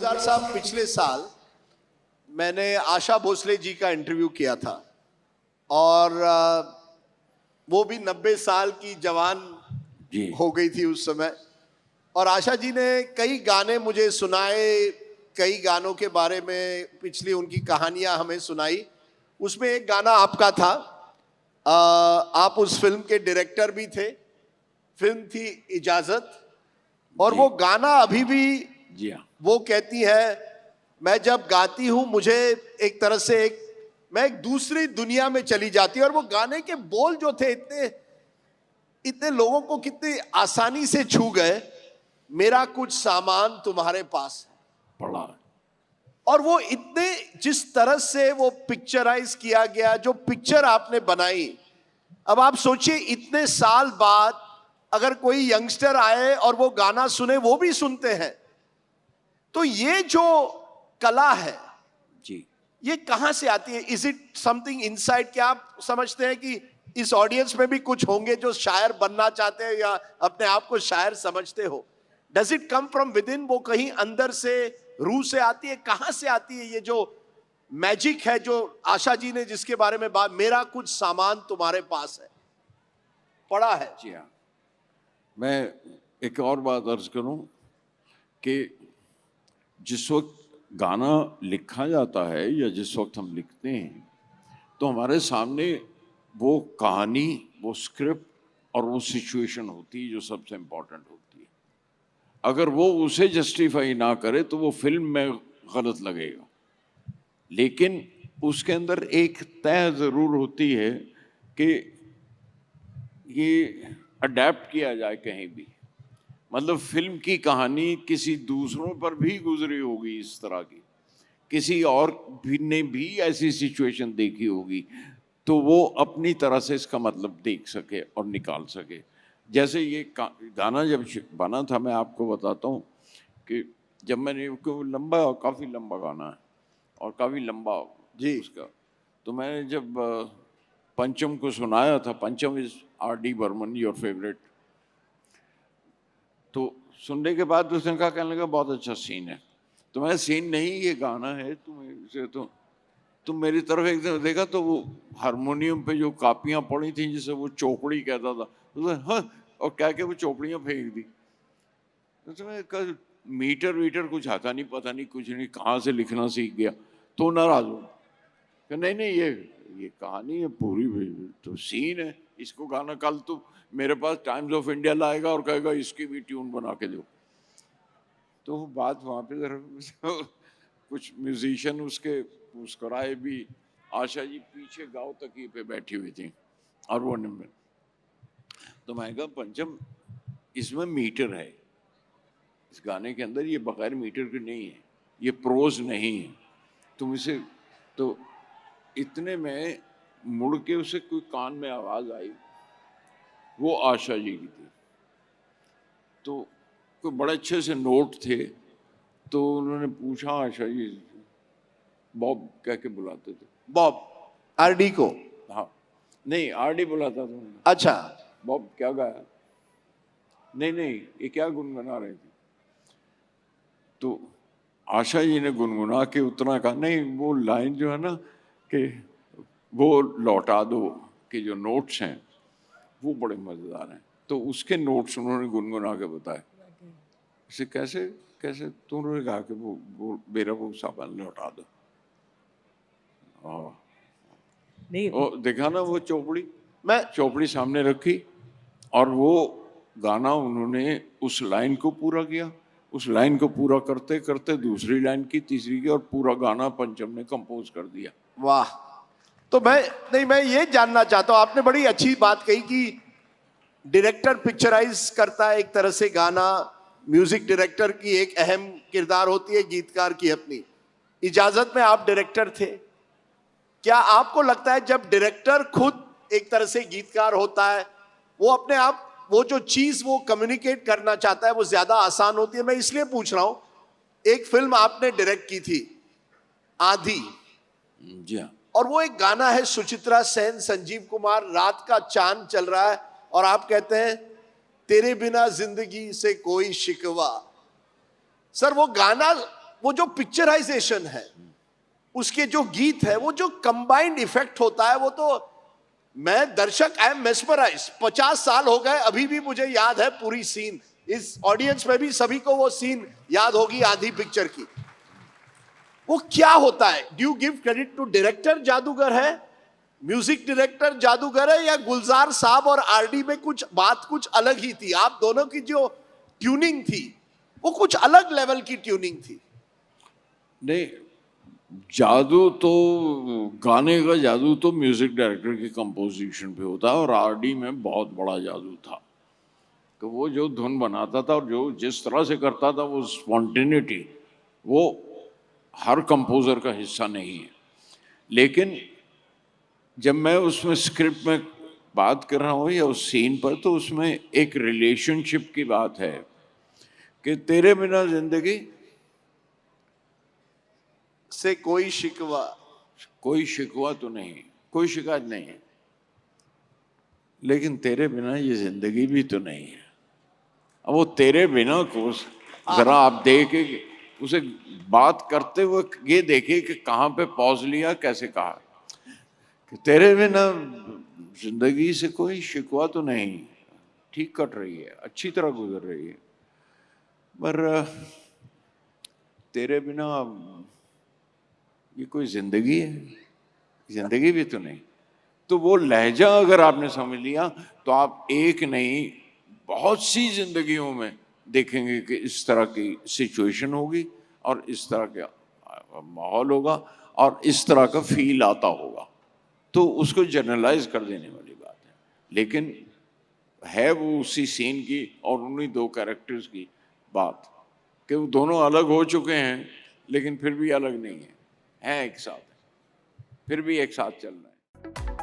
गुलजार साहब, पिछले साल मैंने आशा भोसले जी का इंटरव्यू किया था और वो भी 90 साल की जवान जी हो गई थी उस समय। और आशा जी ने कई गाने मुझे सुनाए, कई गानों के बारे में पिछली उनकी कहानियां हमें सुनाई। उसमें एक गाना आपका था। आप उस फिल्म के डायरेक्टर भी थे। फिल्म थी इजाजत, और जी। वो गाना अभी भी जी हाँ। वो कहती है, मैं जब गाती हूं मुझे एक तरह से मैं एक दूसरी दुनिया में चली जाती हूं। और वो गाने के बोल जो थे इतने इतने लोगों को कितनी आसानी से छू गए। मेरा कुछ सामान तुम्हारे पास है। पढ़ा। और वो इतने जिस तरह से वो पिक्चराइज किया गया, जो पिक्चर आपने बनाई, अब आप सोचिए इतने साल बाद अगर कोई यंगस्टर आए और वो गाना सुने, वो भी सुनते हैं, तो ये जो कला है जी ये कहां से आती है? Is it something inside? क्या आप समझते हैं कि इस ऑडियंस में भी कुछ होंगे जो शायर बनना चाहते हैं या अपने आप को शायर समझते हो? Does it come from with in? वो कहीं अंदर से, रूह से आती है? कहां से आती है ये जो मैजिक है जो आशा जी ने जिसके बारे में बात, मेरा कुछ सामान तुम्हारे पास है, पड़ा है? जी हाँ। मैं एक और बात अर्ज करूं कि जिस वक्त गाना लिखा जाता है या जिस वक्त हम लिखते हैं, तो हमारे सामने वो कहानी, वो स्क्रिप्ट और वो सिचुएशन होती है जो सबसे इम्पोर्टेंट होती है। अगर वो उसे जस्टिफाई ना करे तो वो फिल्म में गलत लगेगा। लेकिन उसके अंदर एक तय ज़रूर होती है कि ये अडेप्ट किया जाए कहीं भी। मतलब फिल्म की कहानी किसी दूसरों पर भी गुजरी होगी इस तरह की, किसी और भी ने भी ऐसी सिचुएशन देखी होगी, तो वो अपनी तरह से इसका मतलब देख सके और निकाल सके। जैसे ये गाना जब बना था, मैं आपको बताता हूँ कि जब मैंने काफ़ी लंबा गाना है और काफ़ी लंबा जी। उसका, तो मैंने जब पंचम को सुनाया था, पंचम is R.D. Burman, your favourite, तो सुनने के बाद उसने कहा, कहने लगा बहुत अच्छा सीन है। तो मैं, सीन नहीं ये गाना है, तुम मेरी तरफ एकदम देखा तो वो हारमोनियम पे जो कापियां पड़ी थी जिसे वो चौपड़ी कहता था, उसने हाँ और कह के वो चौपड़ियां फेंक दी। तो मैं कहा मीटर वीटर कुछ आता नहीं, पता नहीं कुछ नहीं, कहाँ से लिखना सीख गया। तो नाराज हो, नहीं नहीं ये कहानी है पूरी, तो सीन है, इसको गाना कल तो मेरे पास टाइम्स ऑफ इंडिया लाएगा और कहेगा इसकी भी ट्यून बना के दो। तो बात वहाँ पे जरा कुछ म्यूजिशियन उसके मुस्कुराए भी। आशा जी पीछे गाँव तकिए पे बैठी हुई थी और वो नंबर, तो मैं कहा पंचम इसमें मीटर है, इस गाने के अंदर ये बगैर मीटर के नहीं है, ये प्रोज नहीं है, तुम इसे। तो इतने में मुड़ के उसे कोई कान में आवाज आई, वो आशा जी की थी। तो कोई बड़े अच्छे से नोट थे, तो उन्होंने पूछा आशा जी, बॉब कह के बुलाते थे, बॉब, R.D. को? हाँ नहीं R.D. बुलाता था। अच्छा। बॉब क्या गाया? नहीं नहीं ये क्या गुनगुना रहे थे? तो आशा जी ने गुनगुना के उतना कहा, नहीं वो लाइन जो है ना कि वो लौटा दो कि जो नोट्स हैं वो बड़े मज़ेदार हैं, तो उसके नोट्स उन्होंने गुनगुना के बताए। इसे कैसे कैसे? तो उन्होंने कहा कि वो मेरा वो सामान लौटा दो। नहीं, वो देखा ना वो चौपड़ी, मैं चौपड़ी सामने रखी और वो गाना उन्होंने उस लाइन को पूरा किया, उस लाइन को पूरा करते करते दूसरी लाइन की, तीसरी की, और पूरा गाना पंचम ने कंपोज कर दिया। वाह। तो मैं ये जानना चाहता हूं, आपने बड़ी अच्छी बात कही कि डायरेक्टर पिक्चराइज करता है एक तरह से गाना, म्यूजिक डायरेक्टर की एक अहम किरदार होती है, गीतकार की अपनी। इजाजत में आप डायरेक्टर थे। क्या आपको लगता है जब डायरेक्टर खुद एक तरह से गीतकार होता है, वो अपने आप वो जो चीज वो कम्युनिकेट करना चाहता है वो ज्यादा आसान होती है? मैं इसलिए पूछ रहा हूं, एक फिल्म आपने डायरेक्ट की थी, आंधी, जी हाँ। और वो एक गाना है सुचित्रा सेन, संजीव कुमार, रात का चांद चल रहा है और आप कहते हैं तेरे बिना जिंदगी से कोई शिकवा। सर वो गाना वो जो पिक्चराइजेशन है, उसके जो गीत है, वो जो कंबाइंड इफेक्ट होता है, वो तो मैं दर्शक आई एम मेस्मराइज। 50 साल हो गए, अभी भी मुझे याद है पूरी सीन। इस ऑडियंस में भी सभी को वो सीन याद होगी आधी पिक्चर की। वो क्या होता है? Do you give credit to director जादूगर है, म्यूजिक डायरेक्टर जादूगर है, या गुलजार साहब और आरडी में कुछ अलग ही थी? आप दोनों की जो ट्यूनिंग थी वो कुछ अलग लेवल की ट्यूनिंग थी। नहीं, जादू तो, गाने का जादू तो म्यूजिक डायरेक्टर की कंपोजिशन पे होता है, और आरडी में बहुत बड़ा जादू था कि वो जो धुन बनाता था और जो जिस तरह से करता था, वो स्पॉन्टेनिटी, वो हर कंपोजर का हिस्सा नहीं है। लेकिन जब मैं उसमें स्क्रिप्ट में बात कर रहा हूँ या उस सीन पर, तो उसमें एक रिलेशनशिप की बात है कि तेरे बिना जिंदगी से कोई शिकवा, कोई शिकवा तो नहीं, कोई शिकायत नहीं है, लेकिन तेरे बिना ये जिंदगी भी तो नहीं है। अब वो तेरे बिना को जरा आप देखे, उसे बात करते हुए ये देखिए कि कहाँ पे पॉज लिया, कैसे कहा कि तेरे बिना जिंदगी से कोई शिकवा तो नहीं, ठीक कट रही है, अच्छी तरह गुजर रही है, पर तेरे बिना ये कोई जिंदगी है, जिंदगी भी तो नहीं। तो वो लहजा अगर आपने समझ लिया, तो आप एक नहीं बहुत सी जिंदगियों में देखेंगे कि इस तरह की सिचुएशन होगी और इस तरह का माहौल होगा और इस तरह का फील आता होगा। तो उसको जनरलाइज कर देने वाली बात है, लेकिन है वो उसी सीन की और उन्हीं दो कैरेक्टर्स की बात कि वो दोनों अलग हो चुके हैं, लेकिन फिर भी अलग नहीं है, हैं एक साथ, फिर भी एक साथ चल रहे हैं।